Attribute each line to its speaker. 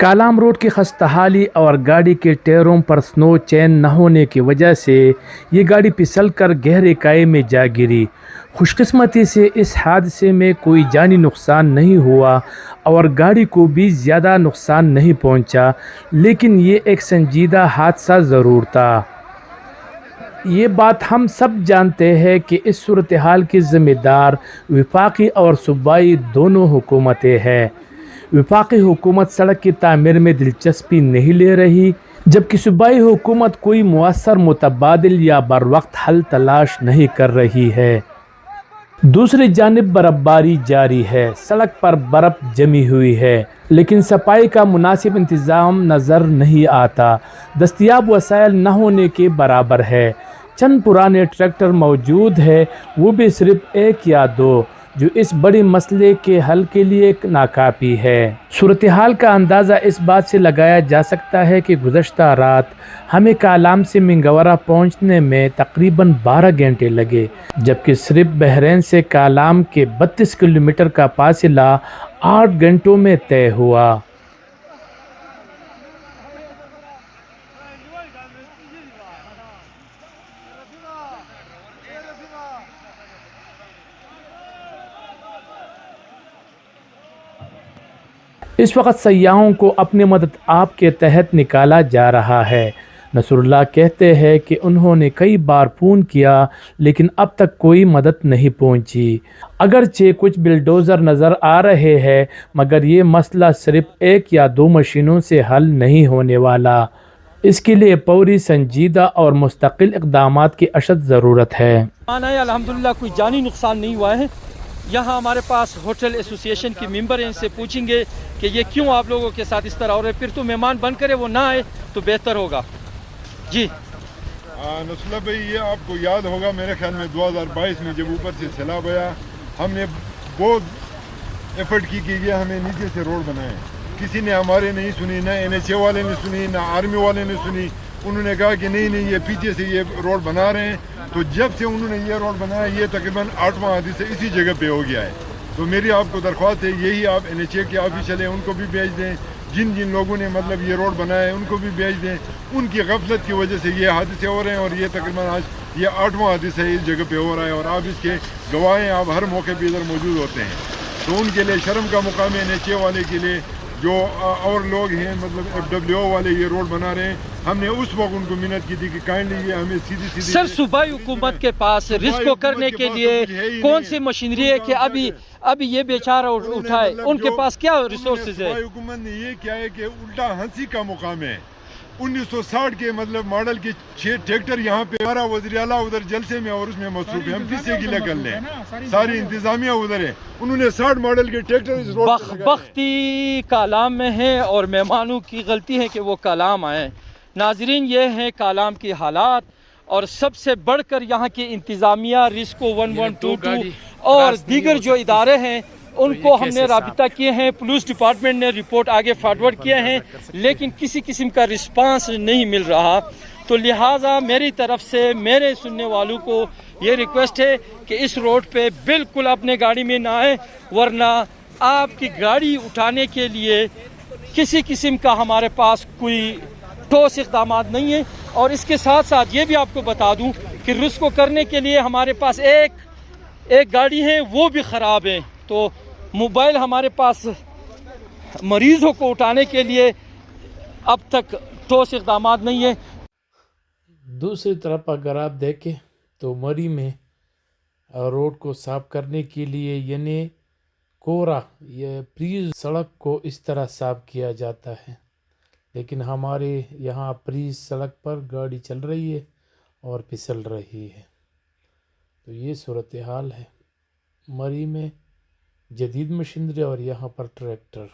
Speaker 1: Kalam road کی خستہ حالی اور گاڑی کے ٹائروں پر سنو چین نہ ہونے کی وجہ سے یہ گاڑی پھسل کر گہرے کھائی میں جا گری۔ خوش قسمتی سے اس حادثے میں کوئی جانی نقصان نہیں ہوا اور گاڑی کو بھی زیادہ نقصان نہیں پہنچا، لیکن یہ ایک سنجیدہ حادثہ ضرور تھا۔ یہ بات ہم سب جانتے ہیں کہ اس صورتحال کی ذمہ دار وفاقی اور صوبائی دونوں حکومتیں ہیں۔ وفاقی حکومت سڑک کی تعمیر میں دلچسپی نہیں لے رہی، جبکہ صوبائی حکومت کوئی مؤثر متبادل یا بروقت حل تلاش نہیں کر رہی ہے۔ دوسری جانب برفباری جاری ہے، سڑک پر برف جمی ہوئی ہے، لیکن صفائی کا مناسب انتظام نظر نہیں آتا۔ دستیاب وسائل نہ ہونے کے برابر ہے۔ چند پرانے ٹریکٹر موجود ہیں، وہ بھی صرف ایک یا دو، جو اس بڑے مسئلے کے حل کے لیے ناکافی ہے۔ صورتحال کا اندازہ اس بات سے لگایا جا سکتا ہے کہ گزشتہ رات ہمیں کالام سے منگورہ پہنچنے میں تقریباً 12 گھنٹے لگے، جبکہ صرف بحرین سے کالام کے 32 کلومیٹر کا فاصلہ 8 گھنٹوں میں طے ہوا۔ اس وقت سیاحوں کو اپنی مدد آپ کے تحت نکالا جا رہا ہے۔ نصر اللہ کہتے ہیں کہ انہوں نے کئی بار فون کیا لیکن اب تک کوئی مدد نہیں پہنچی۔ اگرچہ کچھ بلڈوزر نظر آ رہے ہیں، مگر یہ مسئلہ صرف ایک یا دو مشینوں سے حل نہیں ہونے والا۔ اس کے لیے فوری، سنجیدہ اور مستقل اقدامات کی اشد ضرورت ہے۔
Speaker 2: الحمدللہ کوئی جانی نقصان نہیں ہوا ہے۔ یہاں ہمارے پاس ہوٹل ایسوسی ایشن کے ممبر ہیں، ان سے پوچھیں گے کہ یہ کیوں آپ لوگوں کے ساتھ اس طرح ہو رہا ہے، پھر تو مہمان بن کرے وہ نہ آئے تو بہتر ہوگا۔ جی
Speaker 3: نصر بھائی، یہ آپ کو یاد ہوگا میرے خیال میں 2022 میں جب اوپر سے سیلاب آیا، ہم نے بہت ایفرٹ کی کہ یہ ہمیں نیچے سے روڈ بنائے۔ کسی نے ہمارے نہیں سنی، نہ NHA والے نے سنی، نہ آرمی والے نے سنی۔ انہوں نے کہا کہ نہیں یہ پیچھے سے یہ روڈ بنا رہے ہیں۔ تو جب سے انہوں نے یہ روڈ بنایا، یہ تقریباً 8واں حادثہ اسی جگہ پہ ہو گیا ہے۔ تو میری آپ کو درخواست ہے، یہی آپ NHA کے آفیشل ہیں ان کو بھی بھیج دیں، جن لوگوں نے مطلب یہ روڈ بنایا ہے ان کو بھی بھیج دیں۔ ان کی غفلت کی وجہ سے یہ حادثے ہو رہے ہیں، اور یہ تقریباً آج یہ 8واں حادثہ اس جگہ پہ ہو رہا ہے، اور آپ اس کے گواہ ہیں، آپ ہر موقع پہ ادھر موجود ہوتے ہیں۔ تو ان کے لیے شرم کا مقام ہے، NHA والے کے لیے، جو اور لوگ ہیں مطلب FWO والے یہ روڈ بنا رہے ہیں۔ ہم نے اس وقت ان کو منت کی تھی کہ کائنڈلی یہ ہمیں سیدھی
Speaker 2: سر، صوبائی حکومت کے پاس رسک کو کرنے کے لیے کون سی مشینری ہے کہ ابھی یہ بیچارہ اٹھائے؟ ان کے پاس کیا ریسورسز ہے؟
Speaker 3: صوبائی حکومت نے یہ کیا ہے کہ الٹا ہنسی کا مقام ہے۔ 1960 کے مطلب ماڈل کے 6 ٹریکٹر یہاں پہ، ہمارا وزیر اعلیٰ ادھر جلسے میں اور اس میں مصروف ہے، ہم کس سے گلہ کر لیں؟ ساری انتظامیہ ادھر ہے، انہوں نے 60 ماڈل کے ٹریکٹر اس روڈ پر
Speaker 2: بختی کالام میں ہیں اور مہمانوں کی غلطی ہے کہ وہ کالام آئے۔ ناظرین، یہ ہیں کالام کی حالات، اور سب سے بڑھ کر یہاں کی انتظامیہ، رسکو 1122 اور دیگر جو ادارے ہیں ان کو ہم نے رابطہ کیے ہیں، پولیس ڈپارٹمنٹ نے رپورٹ آگے فارورڈ کیے ہیں، لیکن کسی قسم کا رسپانس نہیں مل رہا۔ تو لہٰذا میری طرف سے میرے سننے والوں کو یہ ریکویسٹ ہے کہ اس روڈ پہ بالکل اپنے گاڑی میں نہ آئیں، ورنہ آپ کی گاڑی اٹھانے کے لیے کسی قسم کا ہمارے پاس کوئی ٹھوس اقدامات نہیں ہیں۔ اور اس کے ساتھ ساتھ یہ بھی آپ کو بتا دوں کہ رسک کو کرنے کے لیے ہمارے پاس ایک گاڑی ہے، وہ بھی خراب ہے۔ تو موبائل ہمارے پاس مریضوں کو اٹھانے کے لیے اب تک ٹھوس اقدامات نہیں ہیں۔
Speaker 1: دوسری طرف اگر آپ دیکھیں تو مری میں روڈ کو صاف کرنے کے لیے یعنی کورا یہ پریز سڑک کو اس طرح صاف کیا جاتا ہے، لیکن ہمارے یہاں پریز سڑک پر گاڑی چل رہی ہے اور پھسل رہی ہے۔ تو یہ صورتحال ہے مری میں، جدید مشینری اور یہاں پر ٹریکٹر۔